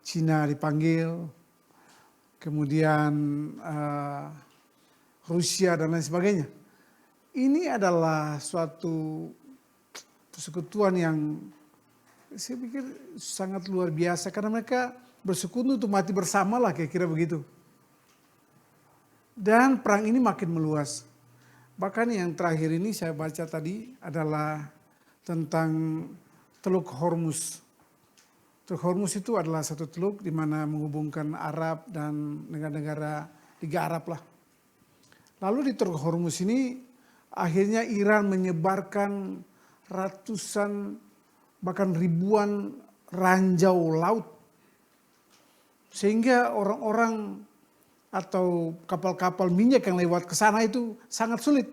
Cina dipanggil, kemudian Rusia dan lain sebagainya. Ini adalah suatu persekutuan yang saya pikir sangat luar biasa karena mereka bersekutu untuk mati bersama lah kira-kira begitu. Dan perang ini makin meluas. Bahkan yang terakhir ini saya baca tadi adalah tentang Teluk Hormuz. Teluk Hormuz itu adalah satu teluk di mana menghubungkan Arab dan negara-negara Liga Arab lah. Lalu di Teluk Hormuz ini akhirnya Iran menyebarkan ratusan bahkan ribuan ranjau laut. Sehingga orang-orang atau kapal-kapal minyak yang lewat ke sana itu sangat sulit.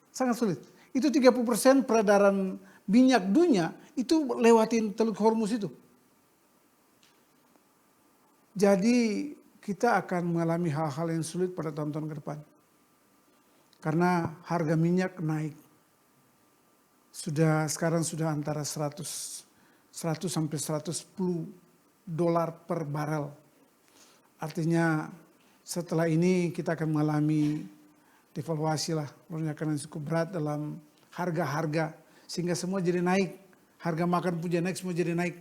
Sangat sulit. Itu 30% peredaran minyak dunia itu lewatin Teluk Hormuz itu. Jadi kita akan mengalami hal-hal yang sulit pada tahun-tahun ke depan. Karena harga minyak naik. Sekarang sudah antara 100 sampai 110 dolar per barel. Artinya setelah ini kita akan mengalami devaluasi lah, lonjakan yang cukup berat dalam harga-harga sehingga semua jadi naik, harga makan pun jadi naik, semua jadi naik.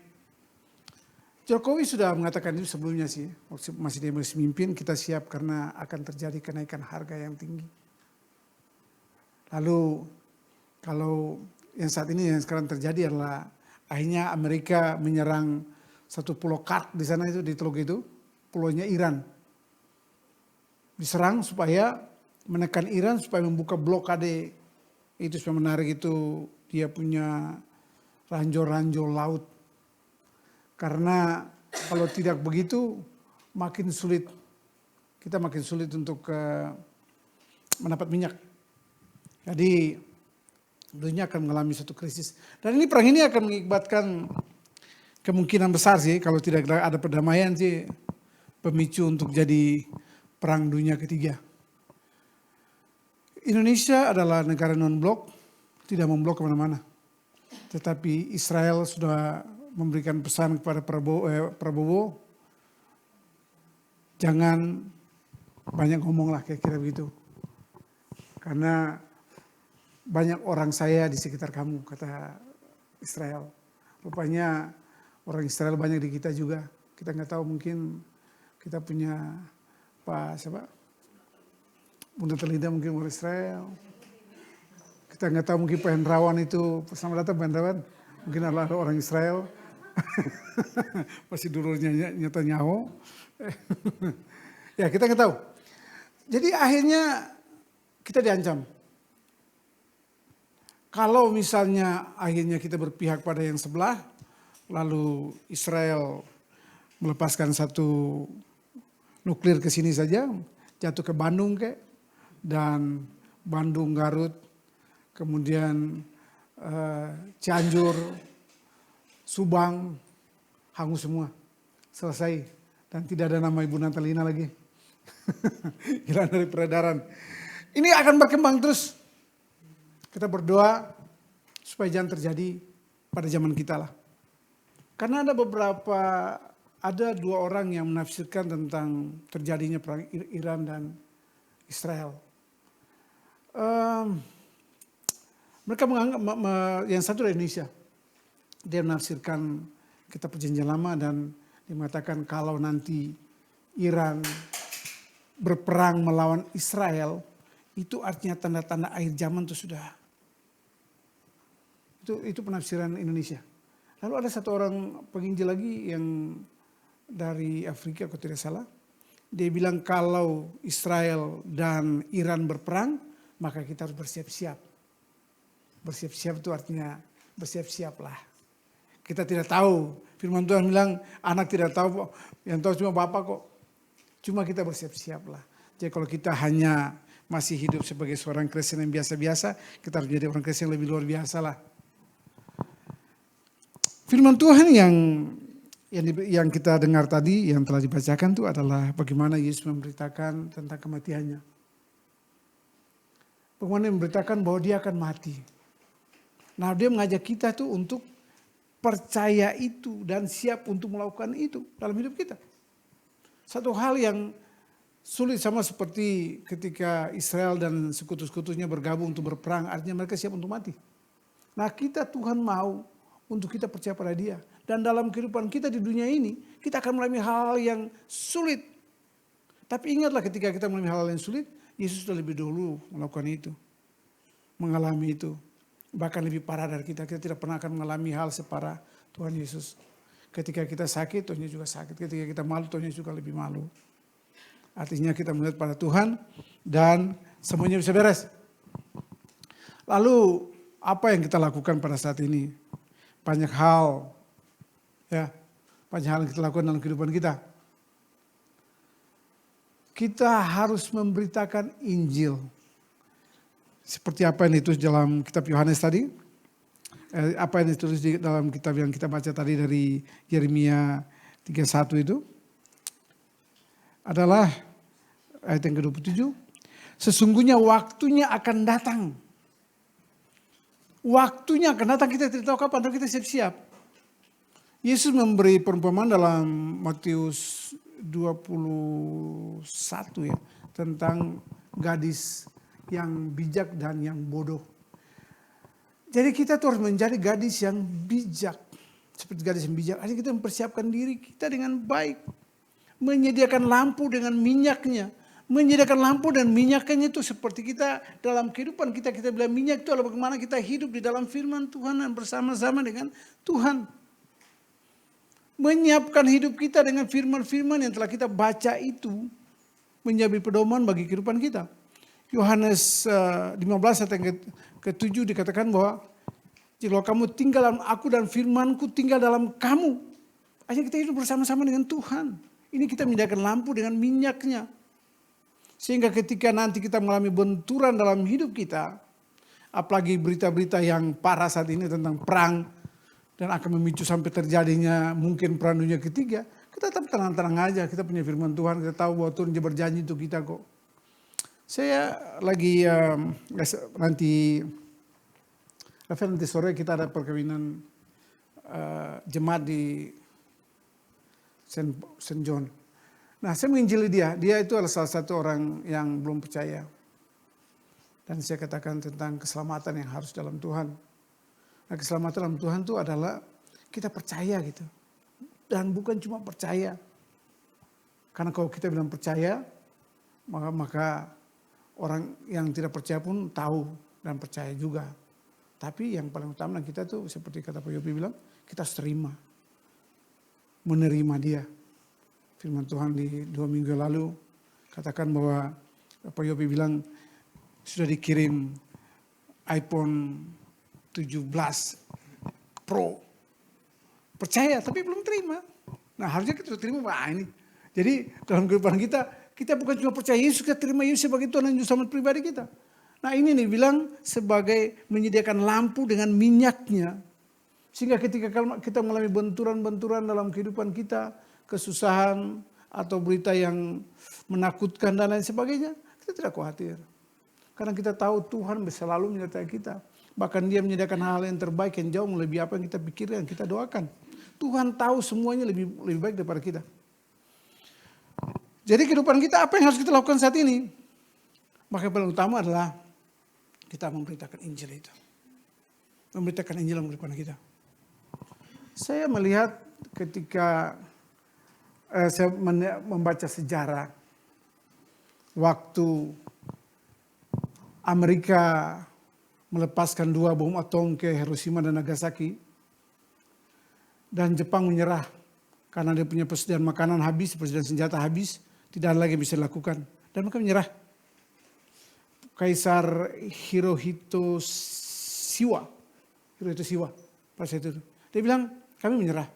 Jokowi sudah mengatakan itu sebelumnya sih, waktu masih dia masih memimpin, kita siap karena akan terjadi kenaikan harga yang tinggi. Lalu kalau yang saat ini yang sekarang terjadi adalah akhirnya Amerika menyerang satu pulau Kart di sana itu di teluk itu, pulaunya Iran. Diserang supaya menekan Iran supaya membuka blokade itu supaya menarik itu dia punya ranjau-ranjau laut. Karena kalau tidak begitu makin sulit, kita makin sulit untuk mendapat minyak. Jadi dunia akan mengalami satu krisis. Dan ini perang ini akan mengakibatkan kemungkinan besar sih kalau tidak ada perdamaian sih pemicu untuk jadi perang dunia ketiga. Indonesia adalah negara non-blok, tidak memblok kemana-mana. Tetapi Israel sudah memberikan pesan kepada Prabowo, jangan banyak ngomong lah kira-kira begitu. Karena banyak orang saya di sekitar kamu, kata Israel. Rupanya orang Israel banyak di kita juga. Kita nggak tahu, mungkin kita punya Bunda Terlinda mungkin orang Israel. Kita nggak tahu, mungkin Pak Hendrawan itu, selamat datang Pak Hendrawan, mungkin adalah orang Israel. Masih dulunya Netanyahu. Ya kita nggak tahu. Jadi akhirnya kita diancam. Kalau misalnya akhirnya kita berpihak pada yang sebelah, lalu Israel melepaskan satu nuklir ke sini saja, jatuh ke Bandung dan Bandung, Garut, kemudian Cianjur, Subang, hangus semua, selesai. Dan tidak ada nama Ibu Natalina lagi. Hilang dari peredaran. Ini akan berkembang terus. Kita berdoa supaya jangan terjadi pada zaman kita lah. Karena ada dua orang yang menafsirkan tentang terjadinya perang Iran dan Israel. Mereka menganggap, yang satu dari Indonesia, dia menafsirkan kitab perjanjian lama dan dia mengatakan kalau nanti Iran berperang melawan Israel, itu artinya tanda-tanda akhir zaman itu sudah. Itu penafsiran Indonesia. Lalu ada satu orang penginjil lagi yang dari Afrika kalau tidak salah. Dia bilang kalau Israel dan Iran berperang, maka kita harus bersiap-siap. Bersiap-siap itu artinya bersiap-siaplah. Kita tidak tahu. Firman Tuhan bilang anak tidak tahu, yang tahu cuma Bapa kok. Cuma kita bersiap-siaplah. Jadi kalau kita hanya masih hidup sebagai seorang Kristen yang biasa-biasa, kita harus jadi orang Kristen yang lebih luar biasa lah. Firman Tuhan yang kita dengar tadi, yang telah dibacakan itu adalah bagaimana Yesus memberitakan tentang kematiannya. Bagaimana memberitakan bahwa dia akan mati. Nah dia mengajak kita tuh untuk percaya itu dan siap untuk melakukan itu dalam hidup kita. Satu hal yang sulit sama seperti ketika Israel dan sekutu-sekutunya bergabung untuk berperang, artinya mereka siap untuk mati. Nah kita, Tuhan mau untuk kita percaya pada Dia. Dan dalam kehidupan kita di dunia ini, kita akan mengalami hal yang sulit. Tapi ingatlah ketika kita mengalami hal yang sulit, Yesus sudah lebih dulu melakukan itu. Mengalami itu. Bahkan lebih parah dari kita. Kita tidak pernah akan mengalami hal separah Tuhan Yesus. Ketika kita sakit, Tuhan juga sakit. Ketika kita malu, Tuhan juga lebih malu. Artinya kita melihat pada Tuhan dan semuanya bisa beres. Lalu apa yang kita lakukan pada saat ini? Banyak hal. Ya, banyak hal yang kita lakukan dalam kehidupan kita. Kita harus memberitakan Injil. Seperti apa yang ditulis dalam kitab Yohanes tadi. Apa yang ditulis di dalam kitab yang kita baca tadi dari Yeremia 31 itu. Adalah ayat yang ke-27. Sesungguhnya waktunya akan datang. Waktunya akan datang, kita tidak tahu kapan, tapi kita siap-siap. Yesus memberi perumpamaan dalam Matius 21 ya. Tentang gadis yang bijak dan yang bodoh. Jadi kita tuh harus menjadi gadis yang bijak. Seperti gadis yang bijak. Artinya kita mempersiapkan diri kita dengan baik. Menyediakan lampu dengan minyaknya. Menyediakan lampu dan minyaknya itu seperti kita dalam kehidupan kita. Kita bilang minyak itu adalah bagaimana kita hidup di dalam firman Tuhan dan bersama-sama dengan Tuhan. Menyiapkan hidup kita dengan firman-firman yang telah kita baca itu. Menjadi pedoman bagi kehidupan kita. Yohanes 15 ayat yang ke-7 dikatakan bahwa jika kamu tinggal dalam aku dan firmanku tinggal dalam kamu. Akhirnya kita hidup bersama-sama dengan Tuhan. Ini kita menyediakan lampu dengan minyaknya. Sehingga ketika nanti kita mengalami benturan dalam hidup kita. Apalagi berita-berita yang parah saat ini tentang perang. Dan akan memicu sampai terjadinya mungkin perang dunia ketiga. Kita tetap tenang-tenang aja. Kita punya firman Tuhan. Kita tahu bahwa Tuhan berjanji untuk kita kok. Saya lagi nanti sore kita ada perkawinan jemaat di St. John. Nah saya menginjili dia. Dia itu adalah salah satu orang yang belum percaya. Dan saya katakan tentang keselamatan yang harus dalam Tuhan. Nah keselamatan dalam Tuhan itu adalah kita percaya gitu. Dan bukan cuma percaya. Karena kalau kita bilang percaya, maka orang yang tidak percaya pun tahu dan percaya juga. Tapi yang paling utama kita tuh seperti kata Pak Yopi bilang, kita harus terima. Menerima dia. Firman Tuhan di 2 minggu lalu katakan bahwa Pak Yopi bilang sudah dikirim iPhone 17 Pro. Percaya tapi belum terima. Nah harusnya kita terima ini. Jadi dalam kehidupan kita bukan cuma percaya Yesus, kita terima Yesus sebagai Tuhan dan Juru Selamat pribadi kita. Nah ini nih bilang sebagai menyediakan lampu dengan minyaknya. Sehingga ketika kita mengalami benturan-benturan dalam kehidupan kita, kesusahan atau berita yang menakutkan dan lain sebagainya, kita tidak khawatir. Karena kita tahu Tuhan selalu menyertai kita. Bahkan dia menyediakan hal yang terbaik yang jauh melebihi apa yang kita pikirkan, kita doakan. Tuhan tahu semuanya lebih baik daripada kita. Jadi kehidupan kita apa yang harus kita lakukan saat ini? Maka yang paling utama adalah kita memberitakan Injil itu. Memberitakan Injil dalam kehidupan kita. Saya melihat ketika saya membaca sejarah waktu Amerika melepaskan 2 bom atom ke Hiroshima dan Nagasaki. Dan Jepang menyerah karena dia punya persediaan makanan habis, persediaan senjata habis. Tidak ada lagi yang bisa dilakukan. Dan mereka menyerah. Kaisar Hirohito Shiwa pada saat itu. Dia bilang, kami menyerah.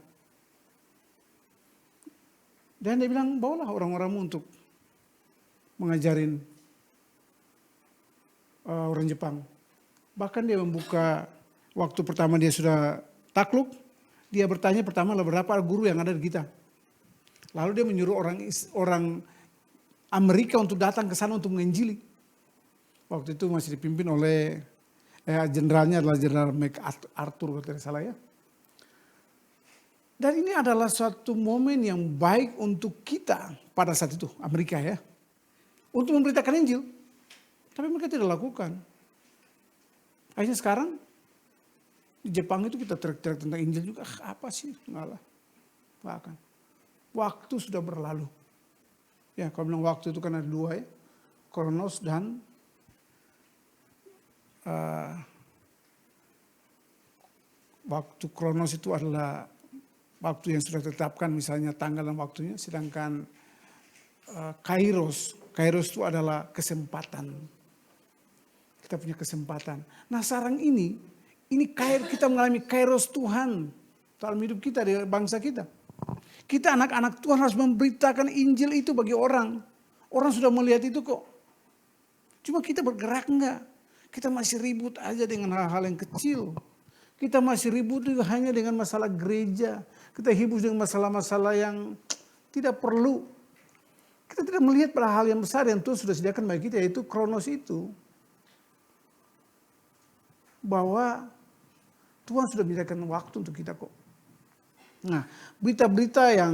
Dan dia bilang, bawalah orang-orangmu untuk mengajarin orang Jepang. Bahkan dia membuka, waktu pertama dia sudah takluk, dia bertanya pertama berapa guru yang ada di kita. Lalu dia menyuruh orang Amerika untuk datang ke sana untuk menginjili. Waktu itu masih dipimpin oleh generalnya adalah General MacArthur kalau tidak salah ya. Dan ini adalah suatu momen yang baik untuk kita pada saat itu, Amerika ya. Untuk memberitakan Injil. Tapi mereka tidak lakukan. Akhirnya sekarang di Jepang itu kita teriak-teriak tentang Injil juga. Apa sih? Enggak lah. Bahkan. Waktu sudah berlalu. Ya kalau bilang waktu itu kan ada dua ya. Kronos dan waktu kronos itu adalah waktu yang sudah ditetapkan misalnya tanggal dan waktunya. Sedangkan kairos itu adalah kesempatan. Kita punya kesempatan. Nah sekarang ini kita mengalami kairos Tuhan dalam hidup kita, di bangsa kita. Kita anak-anak Tuhan harus memberitakan Injil itu bagi orang. Orang sudah melihat itu kok. Cuma kita bergerak enggak. Kita masih ribut aja dengan hal-hal yang kecil. Kita masih ribut juga hanya dengan masalah gereja. Kita hibur dengan masalah-masalah yang tidak perlu. Kita tidak melihat pada hal yang besar yang Tuhan sudah sediakan bagi kita, yaitu kronos itu. Bahwa Tuhan sudah menyediakan waktu untuk kita kok. Nah, berita-berita yang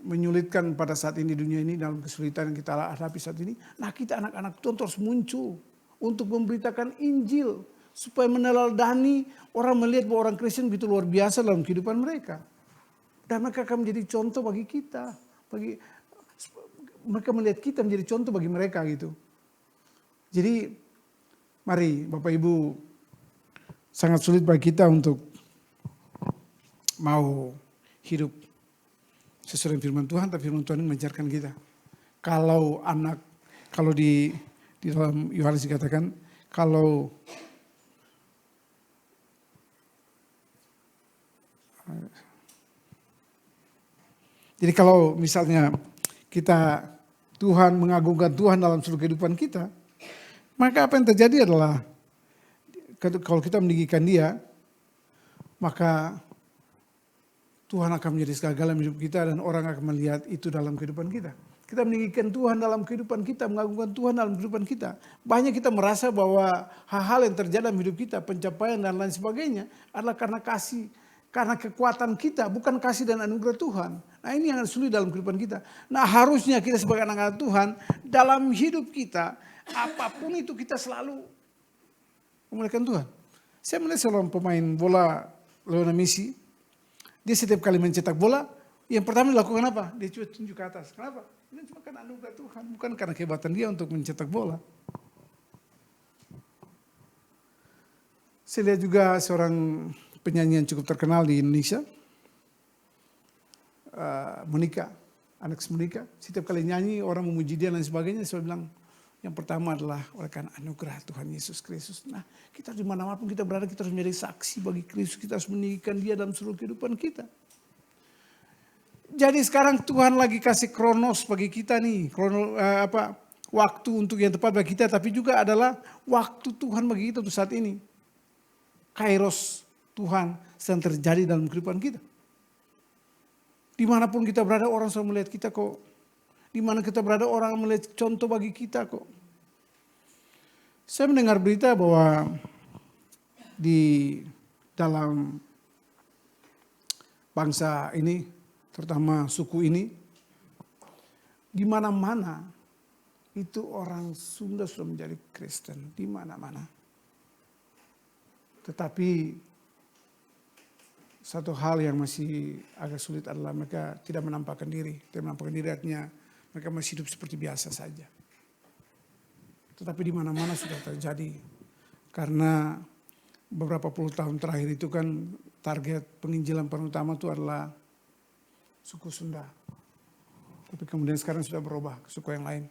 menyulitkan pada saat ini dunia ini dalam kesulitan yang kita hadapi saat ini. Nah, kita anak-anak Tuhan terus muncul untuk memberitakan Injil. Supaya meneladani orang melihat bahwa orang Kristen begitu luar biasa dalam kehidupan mereka. Dan mereka akan menjadi contoh bagi kita. Mereka melihat kita menjadi contoh bagi mereka gitu. Jadi mari Bapak Ibu, sangat sulit bagi kita untuk mau hidup sesuai dengan firman Tuhan, tapi firman Tuhan ini mengajarkan kita. Kalau di dalam Yohanes dikatakan, jadi kalau misalnya Tuhan mengagungkan Tuhan dalam seluruh kehidupan kita, maka apa yang terjadi adalah kalau kita meninggikan Dia, maka Tuhan akan menjadi segala-galanya hidup kita dan orang akan melihat itu dalam kehidupan kita. Kita meninggikan Tuhan dalam kehidupan kita, mengagungkan Tuhan dalam kehidupan kita. Banyak kita merasa bahwa hal-hal yang terjadi dalam hidup kita, pencapaian dan lain sebagainya adalah karena kasih, karena kekuatan kita, bukan kasih dan anugerah Tuhan. Nah ini yang sulit dalam kehidupan kita. Nah harusnya kita sebagai anak-anak Tuhan, dalam hidup kita, apapun itu kita selalu memuliakan Tuhan. Saya melihat seorang pemain bola Lionel Messi, dia setiap kali mencetak bola, yang pertama dilakukan apa? Dia cuma tunjuk ke atas. Kenapa? Ini cuma karena anugerah Tuhan, bukan karena kehebatan dia untuk mencetak bola. Saya lihat juga seorang penyanyi yang cukup terkenal di Indonesia, Monica, Alex Monica. Setiap kali nyanyi orang memuji dia dan sebagainya, saya bilang yang pertama adalah oleh karena anugerah Tuhan Yesus Kristus. Nah kita di mana-mana pun kita berada, kita harus menjadi saksi bagi Kristus, kita harus meninggikan Dia dalam seluruh kehidupan kita. Jadi sekarang Tuhan lagi kasih kronos bagi kita nih, waktu untuk yang tepat bagi kita, tapi juga adalah waktu Tuhan bagi kita untuk saat ini. Kairos Tuhan sedang terjadi dalam kehidupan kita. Dimanapun kita berada orang selalu melihat kita kok. Di mana kita berada orang melihat contoh bagi kita kok. Saya mendengar berita bahwa di dalam bangsa ini, terutama suku ini, di mana-mana itu orang Sunda sudah menjadi Kristen, di mana-mana. Tetapi satu hal yang masih agak sulit adalah mereka tidak menampakkan diri. Tidak menampakkan diri artinya mereka masih hidup seperti biasa saja. Tetapi di mana-mana sudah terjadi. Karena beberapa puluh tahun terakhir itu kan target penginjilan paling utama itu adalah suku Sunda. Tapi kemudian sekarang sudah berubah ke suku yang lain.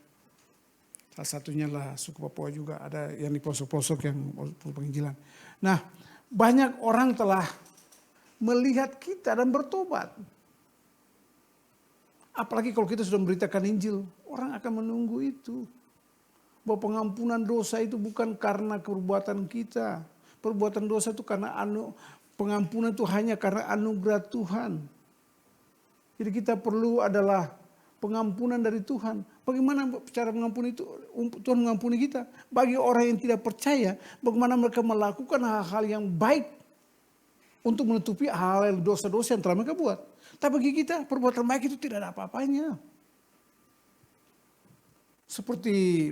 Salah satunya adalah suku Papua juga. Ada yang di pelosok-pelosok yang penginjilan. Nah banyak orang telah melihat kita dan bertobat. Apalagi kalau kita sudah memberitakan Injil, orang akan menunggu itu. Bahwa pengampunan dosa itu bukan karena perbuatan kita. Perbuatan dosa itu karena pengampunan itu hanya karena anugerah Tuhan. Jadi kita perlu adalah pengampunan dari Tuhan. Bagaimana cara mengampuni itu? Tuhan mengampuni kita. Bagi orang yang tidak percaya, bagaimana mereka melakukan hal-hal yang baik. untuk menutupi hal dosa-dosa yang telah mereka buat. Tapi bagi kita perbuatan baik itu tidak ada apa-apanya. Seperti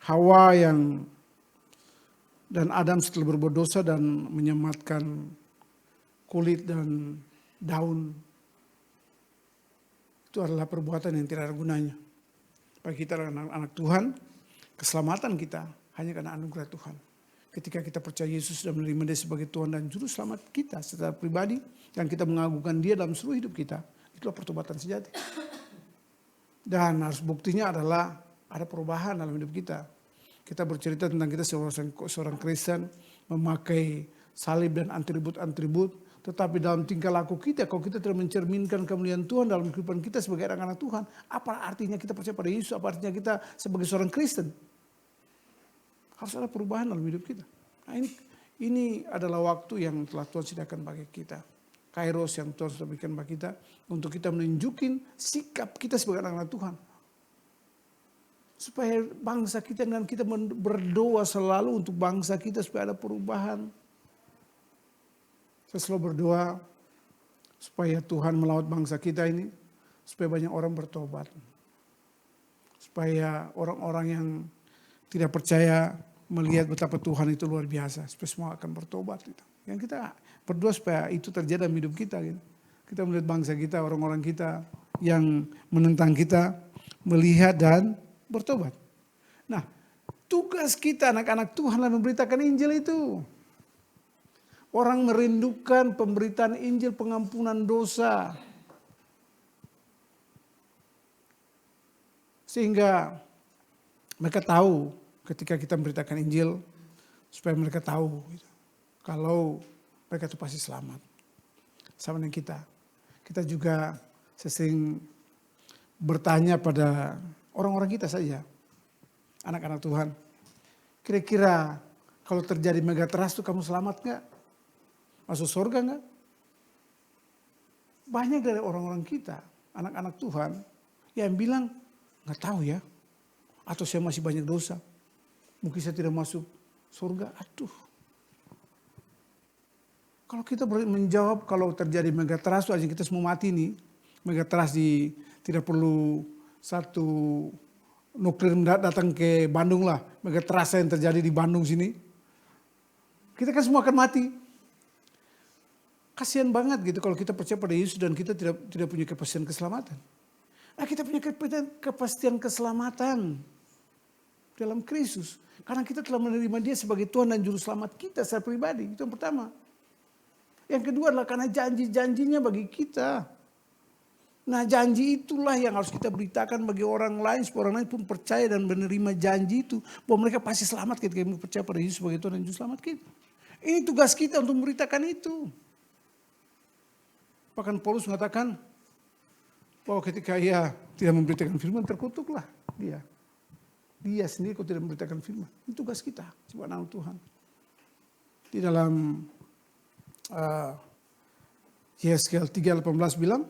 Hawa dan Adam setelah berbuat dosa dan menyematkan kulit dan daun. Itu adalah perbuatan yang tidak ada gunanya. Bagi kita anak-anak Tuhan, keselamatan kita hanya karena anugerah Tuhan. Ketika kita percaya Yesus dan menerima Dia sebagai Tuhan dan Juru Selamat kita secara pribadi, dan kita mengagungkan Dia dalam seluruh hidup kita, itulah pertobatan sejati. Dan harus buktinya adalah ada perubahan dalam hidup kita. Kita bercerita tentang kita seorang Kristen memakai salib dan atribut-atribut, tetapi dalam tingkah laku kita, kalau kita tidak mencerminkan kemuliaan Tuhan dalam kehidupan kita sebagai anak-anak Tuhan, apa artinya kita percaya pada Yesus? Apa artinya kita sebagai seorang Kristen? Harus ada perubahan dalam hidup kita. Nah, ini adalah waktu yang telah Tuhan sediakan bagi kita. Kairos yang Tuhan sudah berikan bagi kita untuk kita menunjukin sikap kita sebagai anak-anak Tuhan. Supaya bangsa kita dan kita berdoa selalu untuk bangsa kita supaya ada perubahan. Saya selalu berdoa supaya Tuhan melawat bangsa kita ini, supaya banyak orang bertobat. Supaya orang-orang yang tidak percaya melihat betapa Tuhan itu luar biasa, supaya semua akan bertobat. Gitu. Yang kita berdoa supaya itu terjadi dalam hidup kita. Gitu. Kita melihat bangsa kita, orang-orang kita yang menentang kita, melihat dan bertobat. Nah, tugas kita anak-anak Tuhan adalah memberitakan Injil itu. Orang merindukan pemberitaan Injil pengampunan dosa. Sehingga mereka tahu ketika kita memberitakan Injil, supaya mereka tahu gitu, kalau mereka itu pasti selamat. Sama dengan kita. Kita juga sering bertanya pada orang-orang kita saja, anak-anak Tuhan. Kira-kira kalau terjadi megatrust itu kamu selamat gak? Masuk surga gak? Banyak dari orang-orang kita, anak-anak Tuhan, yang bilang gak tahu ya. Atau saya masih banyak dosa. Mungkin saya tidak masuk surga. Aduh. Kalau kita menjawab kalau terjadi megatrust aja kita semua mati nih. Megatrust tidak perlu satu nuklir datang ke Bandung lah. Megatrust yang terjadi di Bandung sini. Kita kan semua akan mati. Kasihan banget gitu kalau kita percaya pada Yesus dan kita tidak punya kepastian keselamatan. Nah, kita punya kepastian keselamatan dalam Kristus. Karena kita telah menerima Dia sebagai Tuhan dan Juru Selamat kita secara pribadi. Itu yang pertama. Yang kedua adalah karena janji-janjinya bagi kita. Nah, janji itulah yang harus kita beritakan bagi orang lain. Supaya orang lain pun percaya dan menerima janji itu. Bahwa mereka pasti selamat ketika mereka percaya pada Yesus sebagai Tuhan dan Juru Selamat kita. Ini tugas kita untuk memberitakan itu. Bahkan Paulus mengatakan bahwa ketika ia tidak memberitakan firman, terkutuklah dia. Dia sendiri kok tidak memberitakan firman. Ini tugas kita sebagai anak Tuhan. Di dalam Yesaya 3:18 bilang,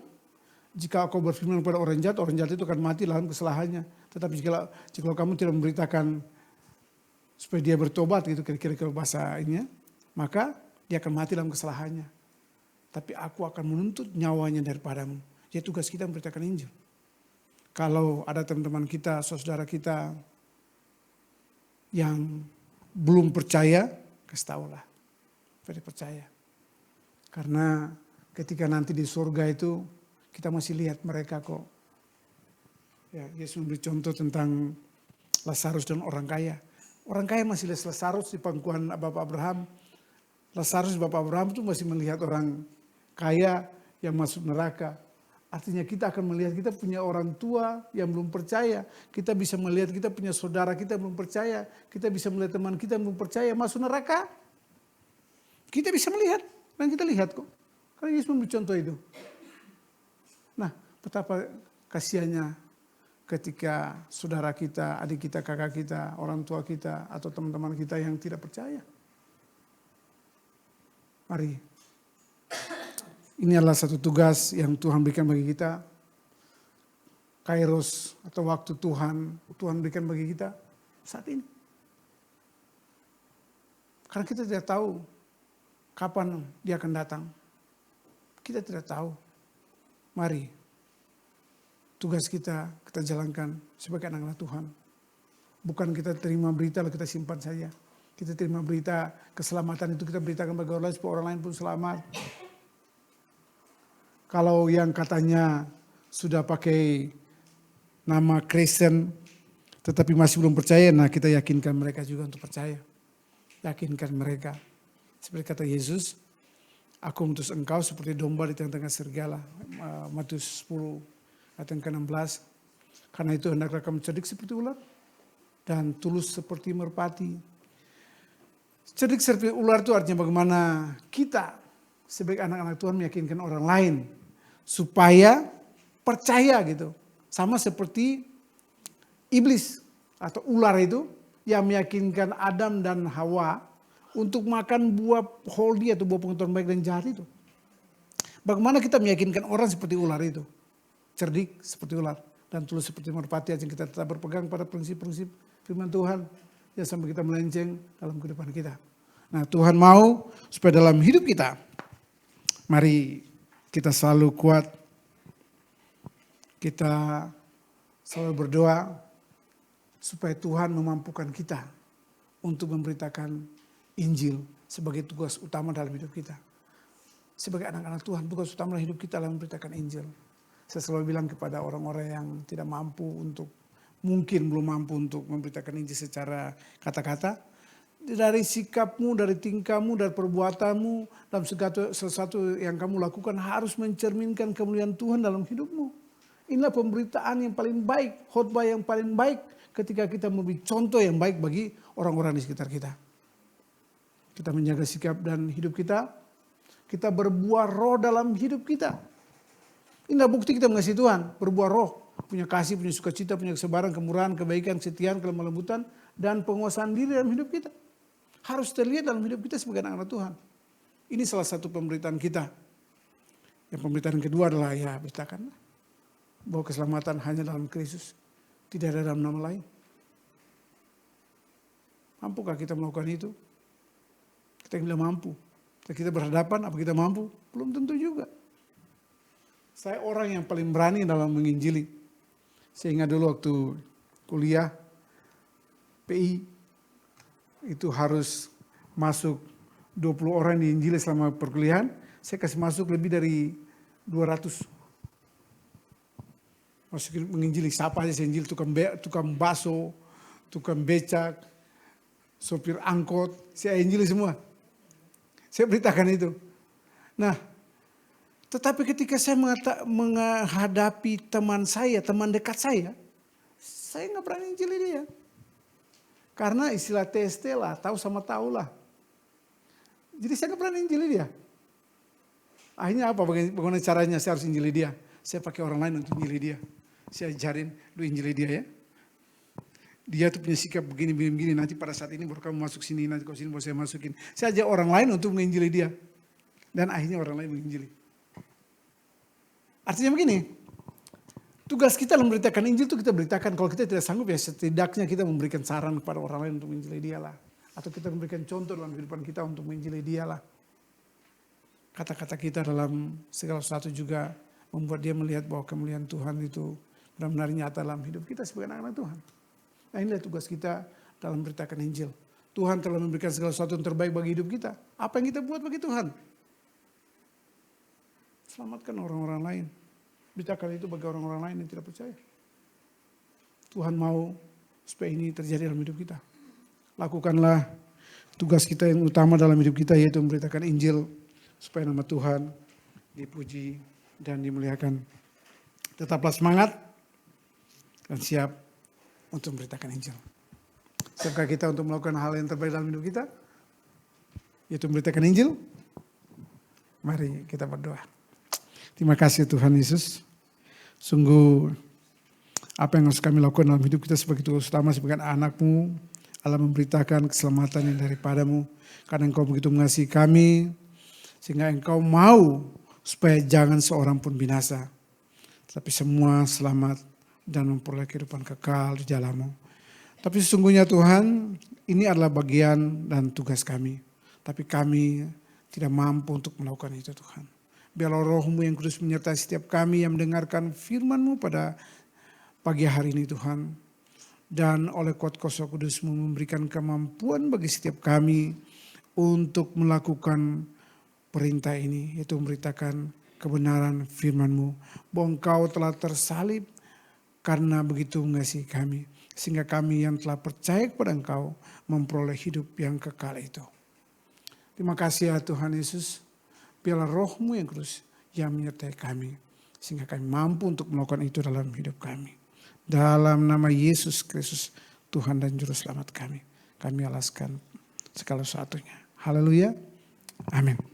jika kau berfirman kepada orang jahat itu akan mati dalam kesalahannya. Tetapi jika kamu tidak memberitakan supaya dia bertobat, gitu kira-kira bahasa ini, maka dia akan mati dalam kesalahannya. Tapi aku akan menuntut nyawanya daripadamu. Jadi tugas kita memberitakan Injil. Kalau ada teman-teman kita, saudara kita yang belum percaya, kasih tahulah. Supaya percaya. Karena ketika nanti di surga itu, kita masih lihat mereka kok. Ya, Yesus memberi contoh tentang Lazarus dan orang kaya. Orang kaya masih lihat Lazarus di pangkuan Bapak Abraham. Lazarus Bapak Abraham itu masih melihat orang kaya yang masuk neraka. Artinya kita akan melihat kita punya orang tua yang belum percaya. Kita bisa melihat kita punya saudara kita yang belum percaya. Kita bisa melihat teman kita yang belum percaya masuk neraka. Kita bisa melihat dan kita lihat kok. Karena Yesus memberi contoh itu. Nah, betapa kasihannya ketika saudara kita, adik kita, kakak kita, orang tua kita, atau teman-teman kita yang tidak percaya. Mari. Ini adalah satu tugas yang Tuhan berikan bagi kita. Kairos atau waktu Tuhan berikan bagi kita saat ini. Karena kita tidak tahu kapan dia akan datang. Kita tidak tahu. Mari, tugas kita jalankan sebagai anak-anak Tuhan. Bukan kita terima berita lalu kita simpan saja. Kita terima berita keselamatan itu kita beritakan bagi orang lain supaya orang lain pun selamat. Kalau yang katanya sudah pakai nama Kristen tetapi masih belum percaya, nah kita yakinkan mereka juga untuk percaya. Yakinkan mereka. Seperti kata Yesus, aku mengutus engkau seperti domba di tengah-tengah serigala. Matius 10 ayat yang ke-16. Karena itu hendaklah kamu cerdik seperti ular dan tulus seperti merpati. Cerdik seperti ular itu artinya bagaimana kita sebagai anak-anak Tuhan meyakinkan orang lain supaya percaya gitu. Sama seperti iblis atau ular itu yang meyakinkan Adam dan Hawa untuk makan buah holdi atau buah pengetahuan baik dan jahat itu. Bagaimana kita meyakinkan orang seperti ular itu? Cerdik seperti ular dan tulus seperti merpati, yang kita tetap berpegang pada prinsip-prinsip firman Tuhan. Ya sampai kita melenceng dalam kehidupan kita. Nah Tuhan mau supaya dalam hidup kita, mari kita selalu kuat. Kita selalu berdoa supaya Tuhan memampukan kita untuk memberitakan Injil sebagai tugas utama dalam hidup kita. Sebagai anak-anak Tuhan, tugas utama dalam hidup kita adalah memberitakan Injil. Saya selalu bilang kepada orang-orang yang tidak mampu untuk, mungkin belum mampu untuk memberitakan Injil secara kata-kata, dari sikapmu, dari tingkahmu, dari perbuatanmu, dalam segala sesuatu yang kamu lakukan harus mencerminkan kemuliaan Tuhan dalam hidupmu. Inilah pemberitaan yang paling baik, khotbah yang paling baik ketika kita memberi contoh yang baik bagi orang-orang di sekitar kita. Kita menjaga sikap dan hidup kita, kita berbuah roh dalam hidup kita. Inilah bukti kita mengasihi Tuhan, berbuah roh, punya kasih, punya sukacita, punya kesabaran, kemurahan, kebaikan, kesetiaan, kelemah lembutan, dan penguasaan diri dalam hidup kita. Harus terlihat dalam hidup kita sebagai anak-anak Tuhan. Ini salah satu pemberitaan kita. Yang pemberitaan kedua adalah ya beritakanlah bahwa keselamatan hanya dalam Kristus, tidak ada dalam nama lain. Mampukah kita melakukan itu? Kita bilang mampu. Kita berhadapan, apa kita mampu? Belum tentu juga. Saya orang yang paling berani dalam menginjili. Saya ingat dulu waktu kuliah PI, itu harus masuk 20 orang diinjili selama perkuliahan. Saya kasih masuk lebih dari 200. Masukin menginjili, siapa aja saya injil, tukang baso, tukang becak, sopir angkot, saya injili semua. Saya beritakan itu. Nah, tetapi ketika saya menghadapi teman saya, teman dekat saya nggak berani injili dia. Karena istilah TST lah, tahu sama tahu lah. Jadi saya nggak berani injili dia. Akhirnya apa, bagaimana caranya saya harus injili dia? Saya pakai orang lain untuk injili dia. Saya ajarin, lu injili dia ya. Dia tuh punya sikap begini, nanti pada saat ini baru kamu masuk sini, nanti kau sini baru saya masukin. Saya ajak orang lain untuk menginjili dia. Dan akhirnya orang lain menginjili. Artinya begini, tugas kita memberitakan Injil itu kita beritakan. Kalau kita tidak sanggup ya setidaknya kita memberikan saran kepada orang lain untuk menginjili dia lah. Atau kita memberikan contoh dalam kehidupan kita untuk menginjili dia lah. Kata-kata kita dalam segala sesuatu juga membuat dia melihat bahwa kemuliaan Tuhan itu benar-benar nyata dalam hidup kita sebagai anak-anak Tuhan. Nah inilah tugas kita dalam memberitakan Injil. Tuhan telah memberikan segala sesuatu yang terbaik bagi hidup kita. Apa yang kita buat bagi Tuhan? Selamatkan orang-orang lain. Beritakan itu bagi orang-orang lain yang tidak percaya. Tuhan mau supaya ini terjadi dalam hidup kita. Lakukanlah tugas kita yang utama dalam hidup kita, yaitu memberitakan Injil supaya nama Tuhan dipuji dan dimuliakan. Tetaplah semangat dan siap untuk memberitakan Injil. Siapkah kita untuk melakukan hal yang terbaik dalam hidup kita? Yaitu memberitakan Injil. Mari kita berdoa. Terima kasih Tuhan Yesus. Sungguh apa yang harus kami lakukan dalam hidup kita sebagai tugas utama sebagai anak-Mu adalah memberitakan keselamatan yang daripadamu. Karena Engkau begitu mengasihi kami sehingga Engkau mau supaya jangan seorang pun binasa, tapi semua selamat dan memperoleh kehidupan kekal di dalam-Mu. Tapi sesungguhnya Tuhan, ini adalah bagian dan tugas kami. Tapi kami tidak mampu untuk melakukan itu Tuhan. Biarlah Roh-Mu yang kudus menyertai setiap kami yang mendengarkan firman-Mu pada pagi hari ini Tuhan. Dan oleh kuat kuasa kudus-Mu memberikan kemampuan bagi setiap kami untuk melakukan perintah ini, yaitu memberitakan kebenaran firman-Mu. Bahwa Engkau telah tersalib karena begitu mengasihi kami. Sehingga kami yang telah percaya kepada Engkau memperoleh hidup yang kekal itu. Terima kasih ya Tuhan Yesus. Biarlah Roh-Mu yang kudus yang menyertai kami. Sehingga kami mampu untuk melakukan itu dalam hidup kami. Dalam nama Yesus Kristus, Tuhan dan Juru Selamat kami. Kami alaskan segala sesuatunya. Haleluya. Amin.